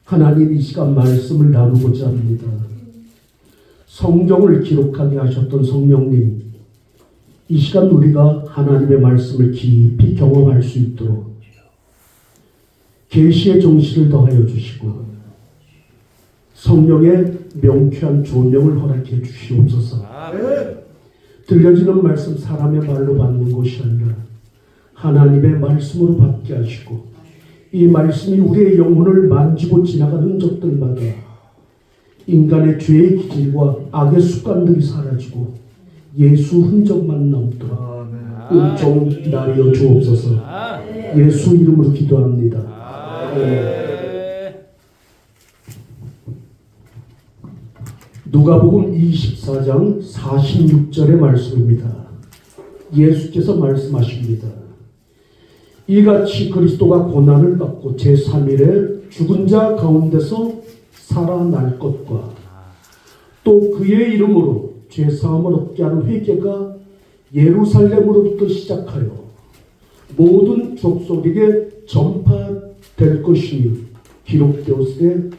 하나님 이 시간 말씀을 나누고자 합니다. 성경을 기록하게 하셨던 성령님, 이 시간 우리가 하나님의 말씀을 깊이 경험할 수 있도록 계시의 정신을 더하여 주시고 성령의 명쾌한 조명을 허락해 주시옵소서. 들려지는 말씀 사람의 말로 받는 것이 아니라 하나님의 말씀으로 받게 하시고 이 말씀이 우리의 영혼을 만지고 지나가는 흔적들마다 인간의 죄의 기질과 악의 습관들이 사라지고 예수 흔적만 남도록 은총 나뉘어 주옵소서. 예수 이름으로 기도합니다. 누가복음 24장 46절의 말씀입니다. 예수께서 말씀하십니다. 이같이 그리스도가 고난을 받고 제3일에 죽은 자 가운데서 살아날 것과 또 그의 이름으로 죄사함을 얻게 하는 회개가 예루살렘으로부터 시작하여 모든 족속에게 전파될 것이니 기록되었으되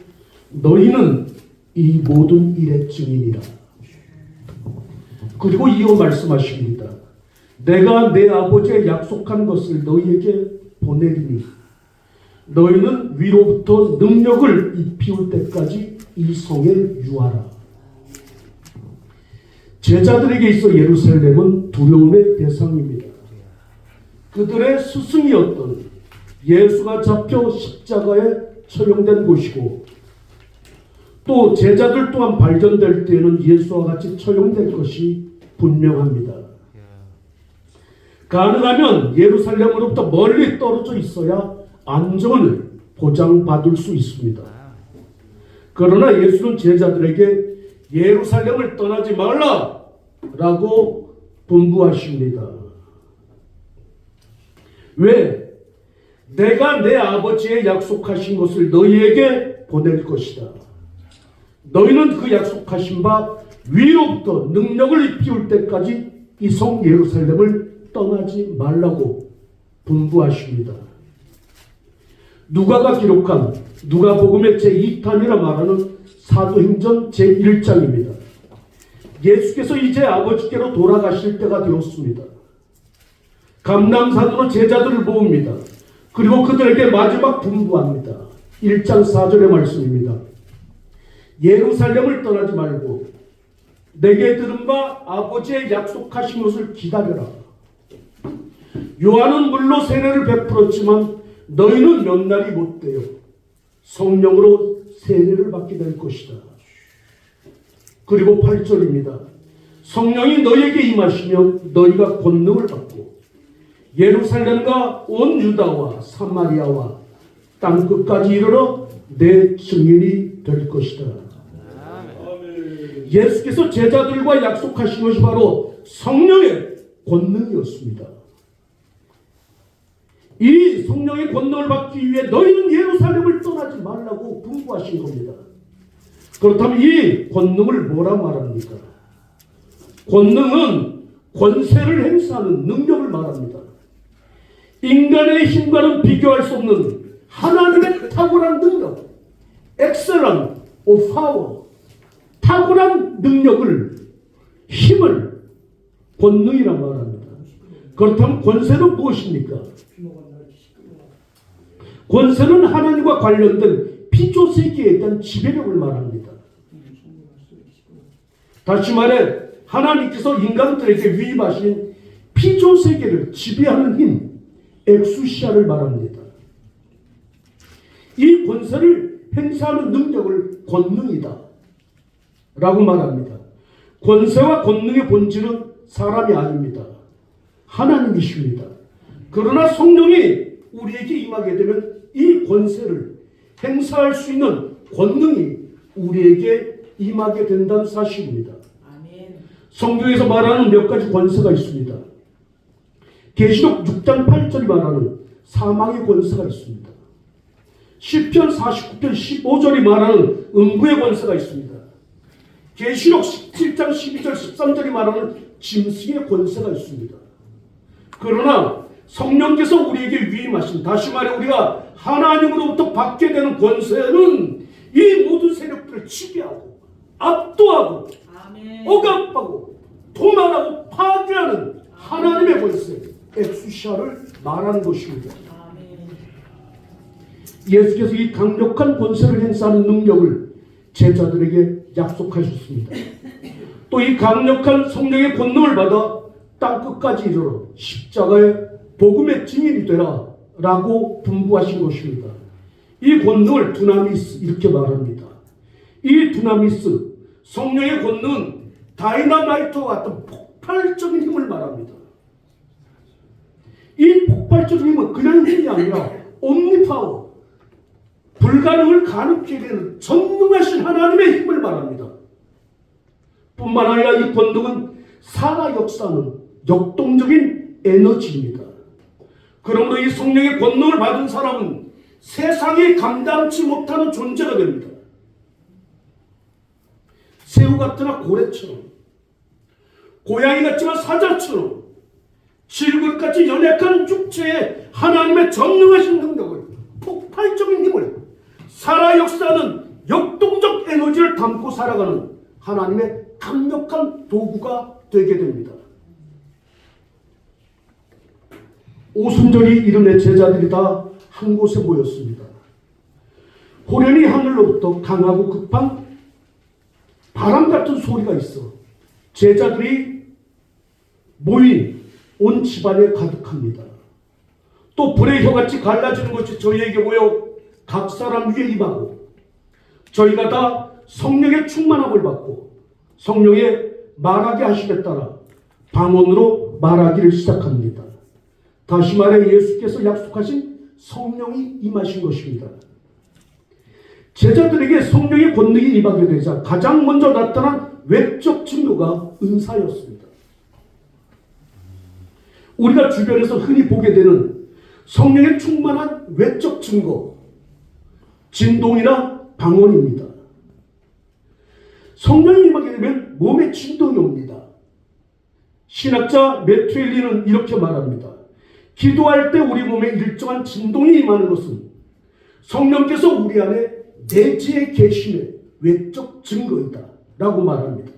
너희는 이 모든 일의 증인이라. 그리고 이어 말씀하십니다. 내가 내 아버지의 약속한 것을 너희에게 보내리니 너희는 위로부터 능력을 입히울 때까지 이 성에 유하라. 제자들에게 있어 예루살렘은 두려움의 대상입니다. 그들의 스승이었던 예수가 잡혀 십자가에 처형된 곳이고 또 제자들 또한 발견될 때에는 예수와 같이 처형될 것이 분명합니다. 가능하면 예루살렘으로부터 멀리 떨어져 있어야 안전을 보장받을 수 있습니다. 그러나 예수는 제자들에게 예루살렘을 떠나지 말라라고 분부하십니다. 왜? 내가 내 아버지의 약속하신 것을 너희에게 보낼 것이다. 너희는 그 약속하신 바 위로부터 능력을 입히울 때까지 이 성 예루살렘을 떠나지 말라고 분부하십니다. 누가가 기록한 누가복음의 제2탄이라 말하는 사도행전 제1장입니다. 예수께서 이제 아버지께로 돌아가실 때가 되었습니다. 감람산으로 제자들을 모읍니다. 그리고 그들에게 마지막 분부합니다. 1장 4절의 말씀입니다. 예루살렘을 떠나지 말고 내게 들은 바 아버지의 약속하신 것을 기다려라. 요한은 물로 세례를 베풀었지만 너희는 몇 날이 못 되어 성령으로 세례를 받게 될 것이다. 그리고 8절입니다. 성령이 너희에게 임하시면 너희가 권능을 받고 예루살렘과 온 유다와 사마리아와 땅 끝까지 이르러 내 증인이 될 것이다. 예수께서 제자들과 약속하신 것이 바로 성령의 권능이었습니다. 이 성령의 권능을 받기 위해 너희는 예루살렘을 떠나지 말라고 분부하신 겁니다. 그렇다면 이 권능을 뭐라 말합니까? 권능은 권세를 행사하는 능력을 말합니다. 인간의 힘과는 비교할 수 없는 하나님의 탁월한 능력, excellent of power, 탁월한 능력을, 힘을 권능이라 말합니다. 그렇다면 권세는 무엇입니까? 권세는 하나님과 관련된 피조세계에 대한 지배력을 말합니다. 다시 말해 하나님께서 인간들에게 위임하신 피조세계를 지배하는 힘, 엑수시아를 말합니다. 이 권세를 행사하는 능력을 권능이다 라고 말합니다. 권세와 권능의 본질은 사람이 아닙니다. 하나님이십니다. 그러나 성령이 우리에게 임하게 되면 이 권세를 행사할 수 있는 권능이 우리에게 임하게 된다는 사실입니다. 성경에서 말하는 몇 가지 권세가 있습니다. 계시록 6장 8절이 말하는 사망의 권세가 있습니다. 시편 49편 15절이 말하는 음부의 권세가 있습니다. 계시록 17장 12절 13절이 말하는 짐승의 권세가 있습니다. 그러나 성령께서 우리에게 위임하신, 다시 말해 우리가 하나님으로부터 받게 되는 권세는 이 모든 세력들을 지배하고 압도하고 억압하고 도만하고 파괴하는 하나님의 권세, 엑수시아를 말하는 것입니다. 예수께서 이 강력한 권세를 행사하는 능력을 제자들에게 약속하셨습니다. 또 이 강력한 성령의 권능을 받아 땅끝까지 이르러 십자가의 복음의 증인이 되라 라고 분부하신 것입니다. 이 권능을 두나미스 이렇게 말합니다. 이 두나미스, 성령의 권능은 다이나마이트와 같은 폭발적인 힘을 말합니다. 이 폭발적인 힘은 그냥 힘이 아니라 옴니파워, 불가능을 가능케 되는 전능하신 하나님의 힘을 말합니다. 뿐만 아니라 이 권능은 살아 역사하는 역동적인 에너지입니다. 그러므로 이 성령의 권능을 받은 사람은 세상이 감당치 못하는 존재가 됩니다. 새우 같으나 고래처럼, 고양이 같지만 사자처럼, 질그릇같이 연약한 육체에 하나님의 전능하신 능력을, 폭발적인 힘을, 살아 역사하는 역동적 에너지를 담고 살아가는 하나님의 강력한 도구가 되게 됩니다. 오순절이 이름의 제자들이 다 한 곳에 모였습니다. 호련히 하늘로부터 강하고 급한 바람 같은 소리가 있어 제자들이 모인 온 집안에 가득합니다. 또 불의 혀같이 갈라지는 것이 저희에게 보여 각 사람 위에 임하고 저희가 다 성령의 충만함을 받고 성령의 말하게 하심에 따라 방언으로 말하기를 시작합니다. 다시 말해 예수께서 약속하신 성령이 임하신 것입니다. 제자들에게 성령의 권능이 임하게 되자 가장 먼저 나타난 외적 증거가 은사였습니다. 우리가 주변에서 흔히 보게 되는 성령의 충만한 외적 증거, 진동이나 방언입니다. 성령이 임하게 되면 몸에 진동이 옵니다. 신학자 메투엘리는 이렇게 말합니다. 기도할 때 우리 몸에 일정한 진동이 임하는 것은 성령께서 우리 안에 내지에 계심의 외적 증거이다 라고 말합니다.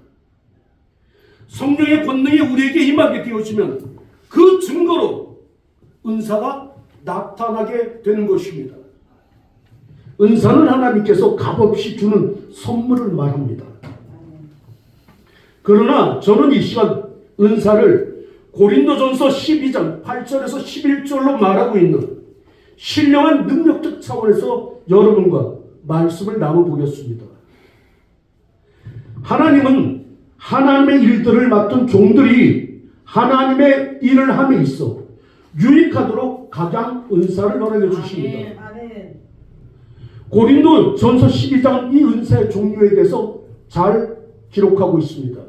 성령의 권능이 우리에게 임하게 되어지면 그 증거로 은사가 나타나게 되는 것입니다. 은사는 하나님께서 값없이 주는 선물을 말합니다. 그러나 저는 이 시간 은사를 고린도전서 12장 8절에서 11절로 말하고 있는 신령한 능력적 차원에서 여러분과 말씀을 나눠보겠습니다. 하나님은 하나님의 일들을 맡은 종들이 하나님의 일을 함에 있어 유익하도록 가장 은사를 허락해 주십니다. 고린도전서 12장 이 은사의 종류에 대해서 잘 기록하고 있습니다.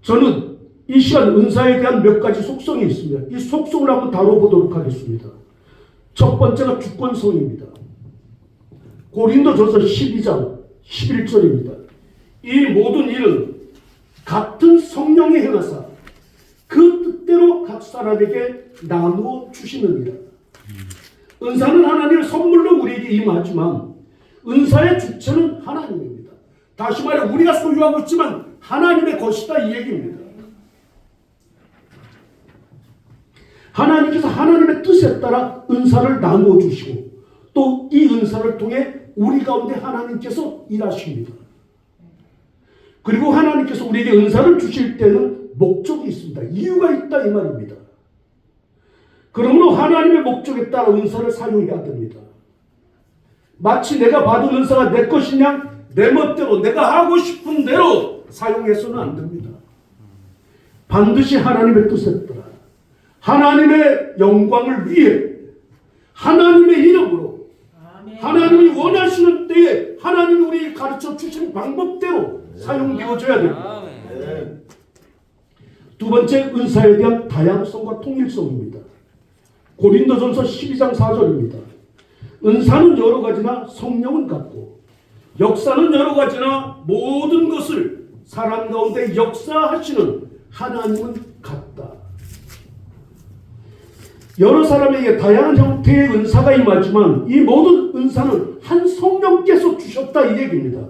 저는 이 시간 은사에 대한 몇 가지 속성이 있습니다. 이 속성을 한번 다뤄보도록 하겠습니다. 첫 번째가 주권성입니다. 고린도전서 12장 11절입니다. 이 모든 일은 같은 성령이 행하사 그 뜻대로 각 사람에게 나누어 주시느니라. 은사는 하나님의 선물로 우리에게 임하지만 은사의 주체는 하나님입니다. 다시 말해 우리가 소유하고 있지만 하나님의 것이다 이 얘기입니다. 하나님께서 하나님의 뜻에 따라 은사를 나누어 주시고 또 이 은사를 통해 우리 가운데 하나님께서 일하십니다. 그리고 하나님께서 우리에게 은사를 주실 때는 목적이 있습니다. 이유가 있다 이 말입니다. 그러므로 하나님의 목적에 따라 은사를 사용해야 됩니다. 마치 내가 받은 은사가 내 것이냐 내 멋대로 내가 하고 싶은 대로 사용해서는 안 됩니다. 반드시 하나님의 뜻에 따라 하나님의 영광을 위해 하나님의 이름으로 하나님이 원하시는 때에 하나님이 우리에게 가르쳐 주신 방법대로 사용되어져야 됩니다. 두 번째 은사에 대한 다양성과 통일성입니다. 고린도전서 12장 4절입니다. 은사는 여러 가지나 성령은 같고 역사는 여러 가지나 모든 것을 사람 가운데 역사하시는 하나님은 같다. 여러 사람에게 다양한 형태의 은사가 임하지만 이 모든 은사는 한 성령께서 주셨다 이 얘기입니다.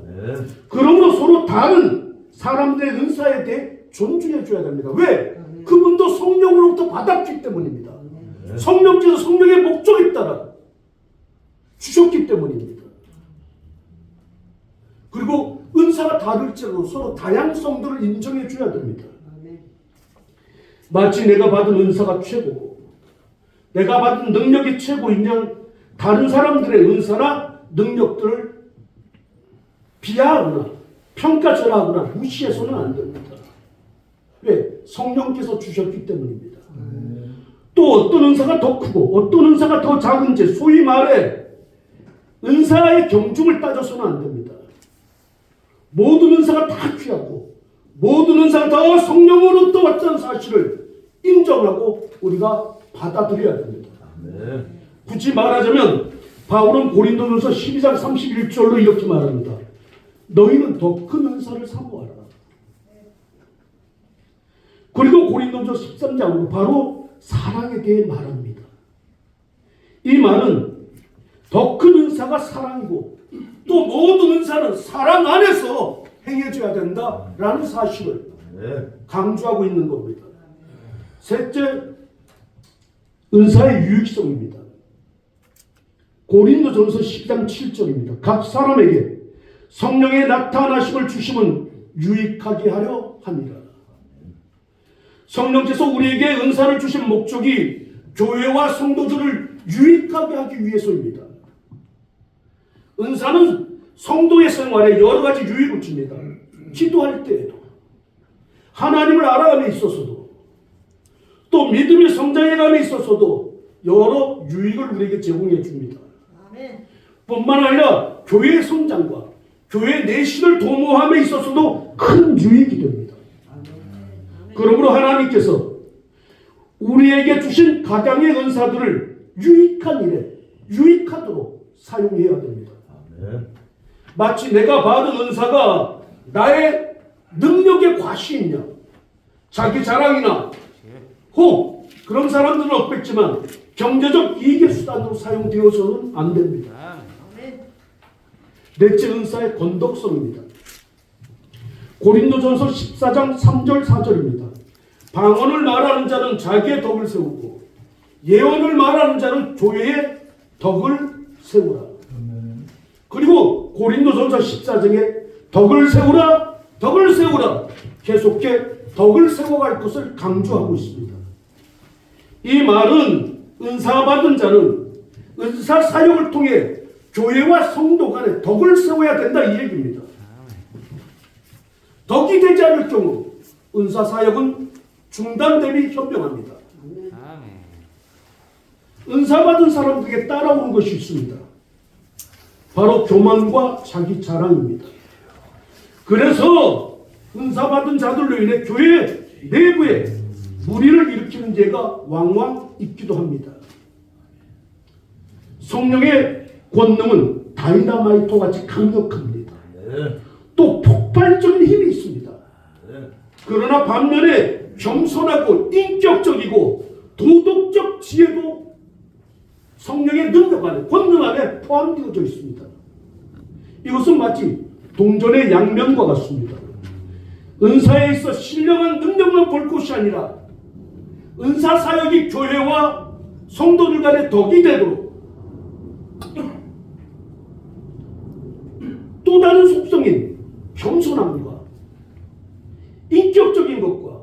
그러므로 서로 다른 사람들의 은사에 대해 존중해 줘야 됩니다. 왜? 그분도 성령으로부터 받았기 때문입니다. 성령께서 성령의 목적에 따라 주셨기 때문입니다. 그리고 은사가 다를지라도 서로 다양성들을 인정해 줘야 됩니다. 마치 내가 받은 은사가 최고고 내가 받은 능력이 최고인 양 다른 사람들의 은사나 능력들을 비하하거나 평가절하거나 무시해서는 안 됩니다. 왜? 성령께서 주셨기 때문입니다. 또 어떤 은사가 더 크고 어떤 은사가 더 작은지 소위 말해 은사의 경중을 따져서는 안 됩니다. 모든 은사가 다 귀하고 모든 은사가 다 성령으로부터 왔다는 사실을 인정하고 우리가 받아들여야 됩니다. 굳이 말하자면 바울은 고린도전서 12장 31절로 이렇게 말합니다. 너희는 더 큰 은사를 사모하라. 그리고 고린도전서 13장으로 바로 사랑에 대해 말합니다. 이 말은 더 큰 은사가 사랑이고 또 모든 은사는 사랑 안에서 행해져야 된다라는 사실을 강조하고 있는 겁니다. 셋째, 은사의 유익성입니다. 고린도전서 10장 7절입니다. 각 사람에게 성령의 나타나심을 주심은 유익하게 하려 함이라. 성령께서 우리에게 은사를 주신 목적이 교회와 성도들을 유익하게 하기 위해서입니다. 은사는 성도의 생활에 여러 가지 유익을 줍니다. 기도할 때에도 하나님을 알아감에 있어서도 또 믿음의 성장해감에 있어서도 여러 유익을 우리에게 제공해 줍니다. 뿐만 아니라 교회의 성장과 교회 내신을 도모함에 있어서도 큰 유익이 됩니다. 그러므로 하나님께서 우리에게 주신 각양의 은사들을 유익한 일에 유익하도록 사용해야 됩니다. 마치 내가 받은 은사가 나의 능력의 과시이냐 자기 자랑이나 혹 그런 사람들은 없겠지만 경제적 이익의 수단으로 사용되어서는 안 됩니다. 넷째, 은사의 건덕성입니다. 고린도전서 14장 3절 4절입니다. 방언을 말하는 자는 자기의 덕을 세우고 예언을 말하는 자는 교회의 덕을 세우라. 그리고 고린도전서 14장에 덕을 세우라, 덕을 세우라 계속해 덕을 세워갈 것을 강조하고 있습니다. 이 말은 은사 받은 자는 은사 사역을 통해 교회와 성도 간에 덕을 세워야 된다 이 얘기입니다. 덕이 되지 않을 경우 은사 사역은 중단 대비 현명합니다. 은사 받은 사람들에게 따라오는 것이 있습니다. 바로 교만과 자기 자랑입니다. 그래서 은사 받은 자들로 인해 교회 내부에 무리를 일으키는 죄가 왕왕 있기도 합니다. 성령의 권능은 다이나마이트 같이 강력합니다. 또 폭발적인 힘이 있습니다. 그러나 반면에 겸손하고 인격적이고 도덕적 지혜도 성령의 능력 안에 권능 안에 포함되어져 있습니다. 이것은 마치 동전의 양면과 같습니다. 은사에 있어 신령한 능력만 볼 것이 아니라 은사 사역이 교회와 성도들 간의 덕이 되도록 또 다른 속성인 겸손함과 인격적인 것과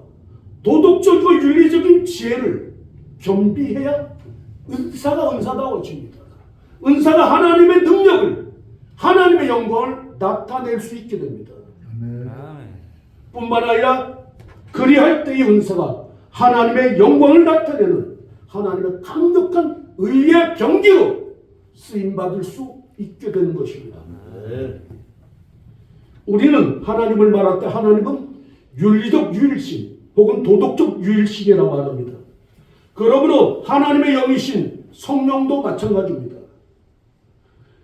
도덕적이고 윤리적인 지혜를 겸비해야 은사가 은사다워집니다. 은사가 하나님의 능력을 하나님의 영광을 나타낼 수 있게 됩니다. 뿐만 아니라 그리할 때의 은사가 하나님의 영광을 나타내는 하나님의 강력한 의의 병기로 쓰임받을 수 있게 되는 것입니다. 우리는 하나님을 말할 때 하나님은 윤리적 유일신 혹은 도덕적 유일신이라고 말합니다. 그러므로 하나님의 영이신 성령도 마찬가지입니다.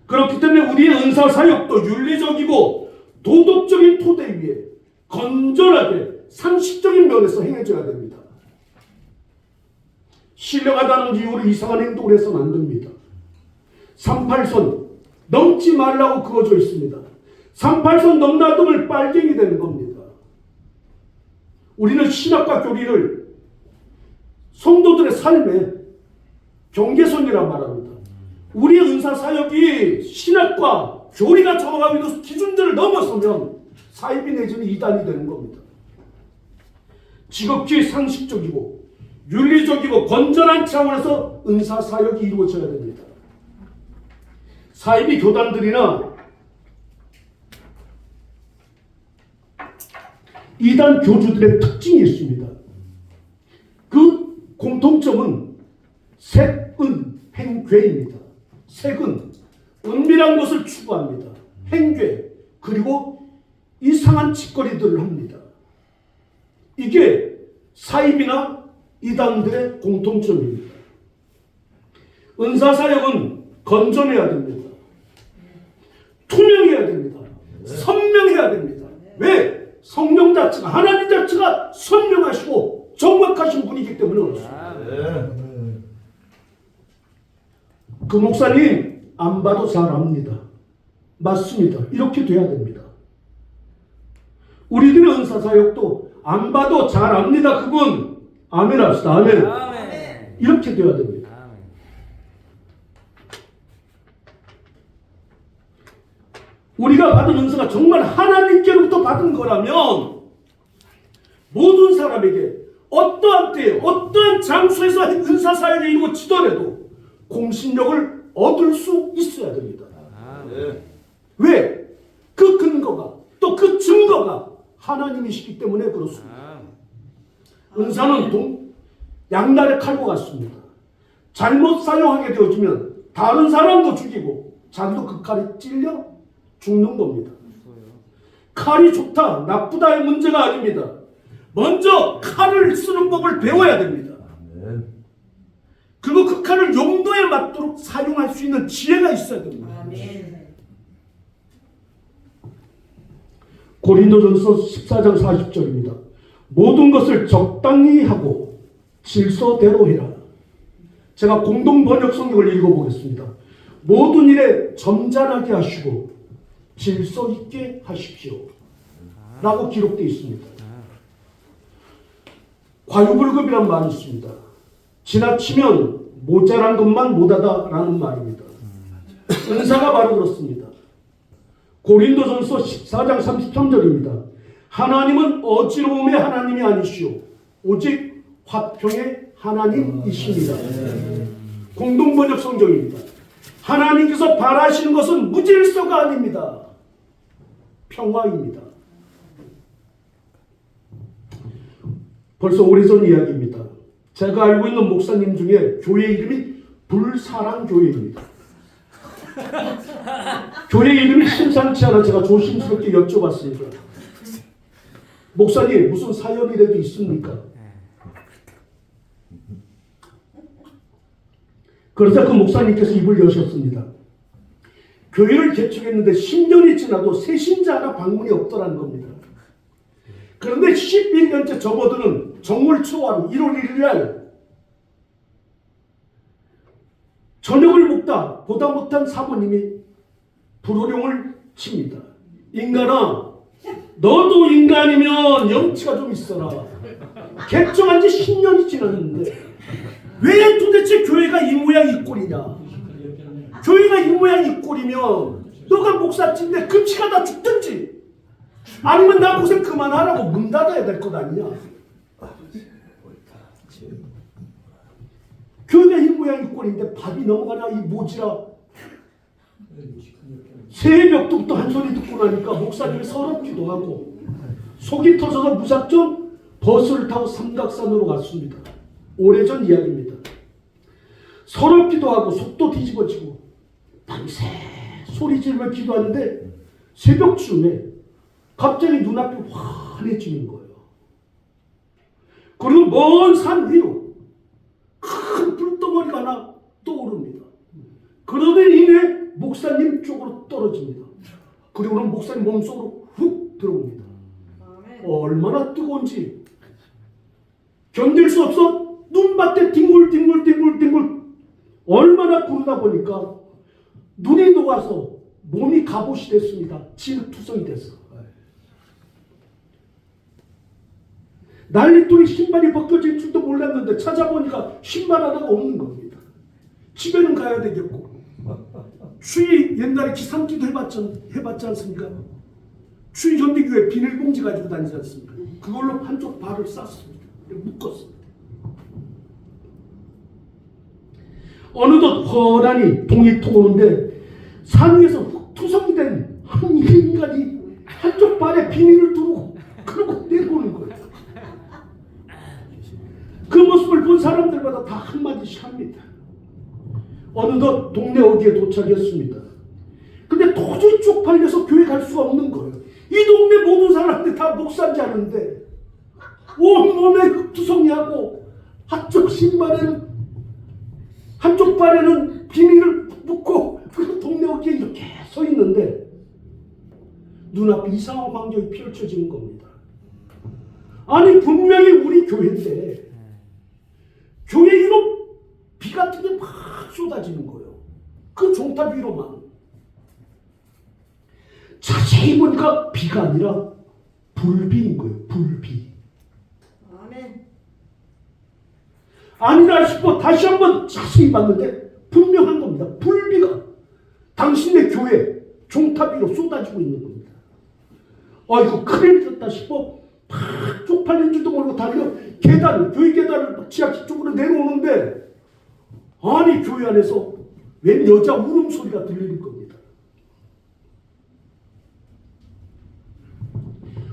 그렇기 때문에 우리의 은사 사역도 윤리적이고 도덕적인 토대 위에 건전하게 상식적인 면에서 행해져야 됩니다. 신령하다는 이유로 이상한 행동을 해서는 안 됩니다. 38선 넘지 말라고 그어져 있습니다. 38선 넘나들면 빨갱이 되는 겁니다. 우리는 신학과 교리를 성도들의 삶의 경계선이라 말합니다. 우리의 은사사역이 신학과 교리가 정하고 있는 기준들을 넘어서면 사이비 내지는 이단이 되는 겁니다. 지극히 상식적이고 윤리적이고 건전한 차원에서 은사사역이 이루어져야 됩니다. 사이비 교단들이나 이단 교주들의 특징이 있습니다. 그 공통점은 색은 행괴입니다. 색은 은밀한 것을 추구합니다. 행괴 그리고 이상한 짓거리들을 합니다. 이게 사입이나 이단들의 공통점입니다. 은사사역은 건전해야 됩니다. 투명해야 됩니다. 선명해야 됩니다. 왜? 성령 자체가 하나님 자체가 선명하시고 정확하신 분이기 때문에 그렇습니다. 그 목사님 안 봐도 잘 압니다. 맞습니다. 이렇게 돼야 됩니다. 우리들의 은사사역도 안 봐도 잘 압니다. 그분 아멘 합시다. 아멘. 아멘. 이렇게 돼야 됩니다. 아멘. 우리가 받은 은사가 정말 하나님께로부터 받은 거라면 모든 사람에게 어떠한 때에 어떠한 장소에서 은사사역이 이루어지더라도 공신력을 얻을 수 있어야 됩니다. 왜? 그 근거가 또 그 증거가 하나님이시기 때문에 그렇습니다. 은사는 양날의 칼과 같습니다. 잘못 사용하게 되어지면 다른 사람도 죽이고 자기도 그 칼에 찔려 죽는 겁니다. 칼이 좋다 나쁘다의 문제가 아닙니다. 먼저 칼을 쓰는 법을 배워야 됩니다. 그리고 그 칼을 용도에 맞도록 사용할 수 있는 지혜가 있어야 됩니다. 고린도전서 14장 40절입니다. 모든 것을 적당히 하고 질서대로 해라. 제가 공동 번역 성경을 읽어보겠습니다. 모든 일에 점잖하게 하시고 질서 있게 하십시오. 라고 기록되어 있습니다. 과유불급이란 말이 있습니다. 지나치면 모자란 것만 못하다라는 말입니다. 은사가 바로 그렇습니다. 고린도전서 14장 33절입니다. 하나님은 어지러움의 하나님이 아니시오 오직 화평의 하나님이십니다. 공동번역 성경입니다. 하나님께서 바라시는 것은 무질서가 아닙니다. 평화입니다. 벌써 오래전 이야기입니다. 제가 알고 있는 목사님 중에 교회 이름이 불사랑교회입니다. 교회 이름이 심상치 않아 제가 조심스럽게 여쭤봤습니다. 목사님 무슨 사연이라도 있습니까? 그러자 그 목사님께서 입을 여셨습니다. 교회를 개척했는데 10년이 지나도 새신자 하나 방문이 없더라는 겁니다. 그런데 11년째 접어드는 정월 초하루 1월 1일 날 저녁을 먹다 보다 못한 사모님이 불호령을 칩니다. 인간아 너도 인간이면 염치가 좀 있어라. 개척한 지 10년이 지났는데 왜 도대체 교회가 이 모양 이 꼴이냐. 교회가 이 모양 이 꼴이면 너가 목사인데 금식하다 죽든지 아니면 나 고생 그만하라고 문 닫아야 될 것 아니냐. 교회가 이 모양 이 꼴인데 밥이 넘어가냐 이 모지라. 새벽부터 한 소리 듣고 나니까 목사님이 서럽기도 하고 속이 터져서 무작정 버스를 타고 삼각산으로 갔습니다. 오래전 이야기입니다. 서럽기도 하고 속도 뒤집어지고 밤새 소리 지르며 기도하는데 새벽쯤에 갑자기 눈앞이 환해지는 거예요. 그리고 먼 산 위로 큰 불덩어리가 하나 떠오릅니다. 그러던 이내 목사님 쪽으로 떨어집니다. 그리고는 목사님 몸속으로 훅 들어옵니다. 얼마나 뜨거운지 견딜 수 없어 눈 손맛대 뒹굴 얼마나 구르다 보니까 눈이 녹아서 몸이 갑옷이 됐습니다. 진흙투성이 됐어. 난리통에 신발이 벗겨질 줄도 몰랐는데 찾아보니까 신발 하나가 없는 겁니다. 집에는 가야 되겠고 추위 옛날에 기상기도 해봤지 않습니까? 추위 견디기 위해 비닐봉지 가지고 다니지 않습니까? 그걸로 한쪽 발을 쌌습니다. 묶었습니다. 어느덧 허란히 동이 터오는데 산 위에서 흙투성이 된 한 인간이 한쪽 발에 비닐을 두르고 그러고 내려오는 거예요. 그 모습을 본 사람들마다 다 한마디씩 합니다. 어느덧 동네 어귀에 도착했습니다. 근데 도저히 쪽팔려서 교회 갈 수가 없는 거예요. 이 동네 모든 사람들 다 목사인지 아는데 온몸에 흙투성이하고 한쪽 발에는 비닐을 묶고 그 동네 어귀에 이렇게 서 있는데 눈앞에 이상한 광경이 펼쳐지는 겁니다. 아니 분명히 우리 교회인데 교회 위로 비 같은 게 막 쏟아지는 거예요. 그 종탑 위로만. 자세히 보니까 비가 아니라 불비인 거예요. 불비. 아멘. 아니라 싶어 다시 한번 자세히 봤는데 분명한 겁니다. 불비가 당신의 교회 종탑 위로 쏟아지고 있는 겁니다. 이거 큰일 났다 싶어 팍 쪽팔린 줄도 모르고 달려 교회 계단을 지하철 쪽으로 내려오는데 아니 교회 안에서 웬 여자 울음소리가 들리는 겁니다.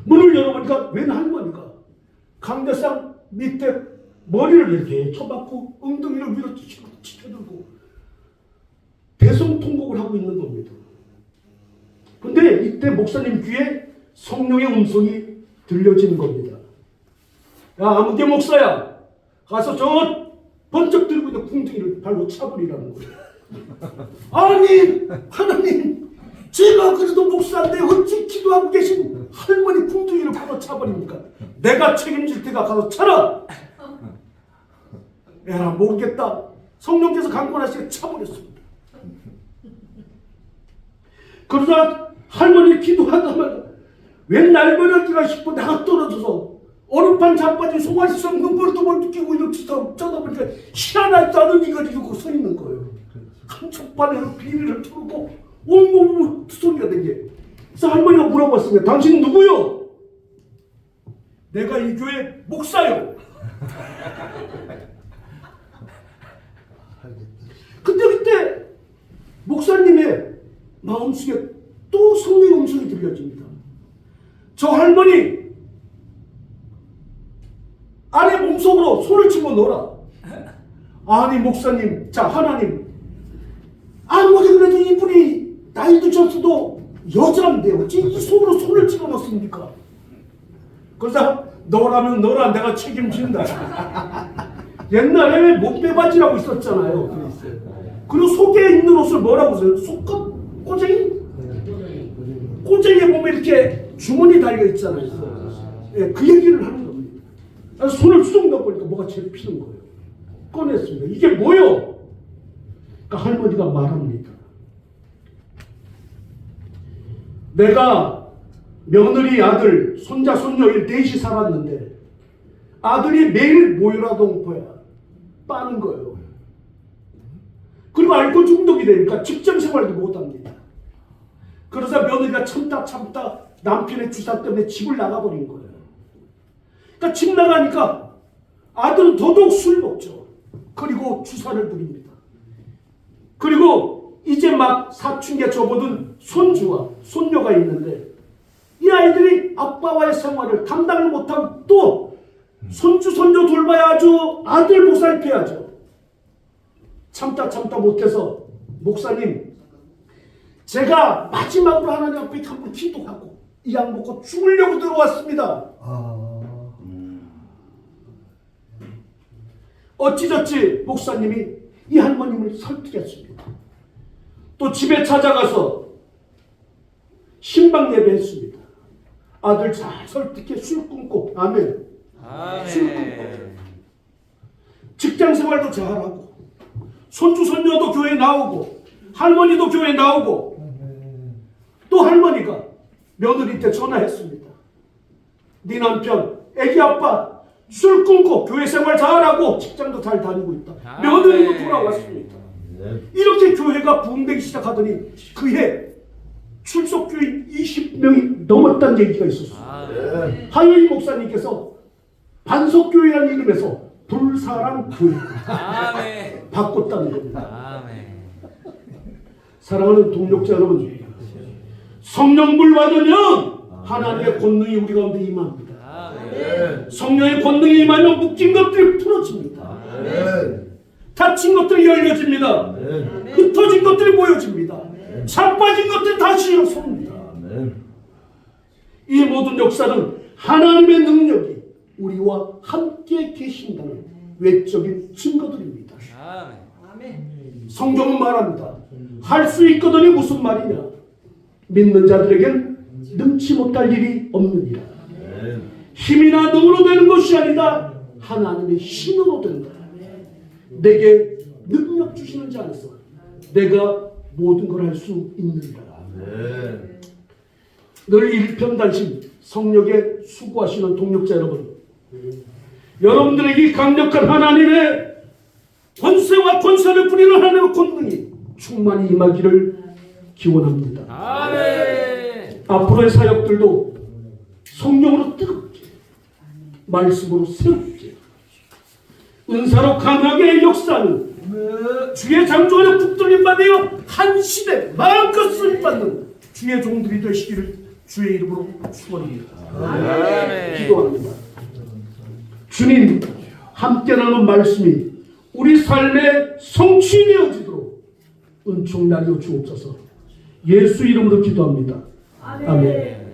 문을 열어보니까 웬 할머니가 강대상 밑에 머리를 이렇게 쳐박고 엉덩이를 위로 치켜들고 대성통곡을 하고 있는 겁니다. 근데 이때 목사님 귀에 성령의 음성이 들려지는 겁니다. 야 아무개 목사야 가서 저 번쩍 들고 있는 궁둥이를 발로 차버리라는 거예요. 아니 하나님 제가 그래도 목사인데 어찌 기도하고 계신 할머니 궁둥이를 발로 차버립니까? 내가 책임질 테가 가서 차라. 에라 모르겠다. 성령께서 강권하시게 차버렸습니다. 그러다 할머니 기도하다만 웬 날벼락이가 싶고 내가 떨어져서 얼음판 자빠진 송아지 썩는 벌떡벌 느끼고 이렇게 쳐다보니까 희한하지도 않은 이걸 이러고 서 있는 거예요. 한쪽 발에는 비닐을 두르고 온몸으로 투성이가 된 게. 그래서 할머니가 물어봤습니다. 당신 누구요? 내가 이 교회 목사요. 근데 그때 목사님의 마음속에 또 성령의 음성이 들려집니다. 저 할머니 아내 몸속으로 손을 집어넣어라. 아니 목사님, 자 하나님 아무리 그래도 이분이 나이 드셨어도 여자인데 어찌 이 속으로 손을 집어넣습니까? 그래서 너라면 너라 내가 책임진다. 옛날에 왜 목배바지라고 있었잖아요. 그리고 속에 입는 옷을 뭐라고 써요? 속옷? 꼬쟁이? 꼬쟁이에 보면 이렇게 주머니 달려 있잖아요. 예, 그 얘기를 하는 겁니다. 손을 쑥 넣어보니까 뭐가 제일 피는 거예요. 꺼냈습니다. 이게 뭐요? 그러니까 할머니가 말합니다. 내가 며느리, 아들, 손자, 손녀 넷이 살았는데 아들이 매일 모유라동포야. 빠는 거예요. 그리고 알코올 중독이 되니까 직장 생활도 못합니다. 그래서 며느리가 참다 남편의 주사 때문에 집을 나가버린 거예요. 그러니까 집 나가니까 아들은 더더욱 술 먹죠. 그리고 주사를 부립니다. 그리고 이제 막 사춘기에 접어든 손주와 손녀가 있는데 이 아이들이 아빠와의 생활을 감당을 못하고 또 손주 손녀 돌봐야죠. 아들 보살펴야죠. 참다 못해서 목사님 제가 마지막으로 하나님 앞에 한번 기도하고 이 약 먹고 죽으려고 들어왔습니다. 어찌저찌 목사님이 이 할머님을 설득했습니다. 또 집에 찾아가서 신방 예배했습니다. 아들 잘 설득해 술 끊고 아멘. 술 끊고 직장생활도 잘하고 손주 손녀도 교회 나오고 할머니도 교회 나오고 또 할머니가 며느리 때 전화했습니다. 네 남편 애기 아빠 술 끊고 교회 생활 잘하고 직장도 잘 다니고 있다. 며느리도 돌아왔습니다. 이렇게 교회가 부흥되기 시작하더니 그해 출석교인 20명이 넘었다는 얘기가 있었어요. 하여희 목사님께서 반석교회라는 이름에서 불사랑 교회 바꿨다는 겁니다. 사랑하는 동력자 여러분, 성령불 받으면 하나님의 권능이 우리 가운데 임합니다. 성령의 권능이 임하면 묶인 것들이 풀어집니다. 닫힌 것들이 열려집니다. 흩어진 것들이 모여집니다. 자빠진 것들이 다시 일어섭니다. 이 모든 역사는 하나님의 능력이 우리와 함께 계신다는 외적인 증거들입니다. 성경은 말합니다. 할 수 있거든이 무슨 말이냐? 믿는 자들에겐 능치 못할 일이 없느니라. 힘이나 능으로 되는 것이 아니다. 하나님의 신으로 된다. 내게 능력 주시는 자 안에서 내가 모든 걸 할 수 있느니라. 늘 일편단심 성령에 수고하시는 동력자 여러분, 여러분들에게 강력한 하나님의 권세와 권세를 부리는 하나님의 권능이 충만히 임하기를 기원합니다. 앞으로의 사역들도 성령으로 뜨겁게, 말씀으로 새롭게, 은사로 강하게 역사하는 주의 장조하여 붙들림 받으여 한 시대 마음껏 쓰임받는 주의 종들이 되시기를 주의 이름으로 축원합니다. 기도합니다. 주님, 함께 나눈 말씀이 우리 삶의 성취되어지도록 은총 나누어 주옵소서. 예수 이름으로 기도합니다. 아멘.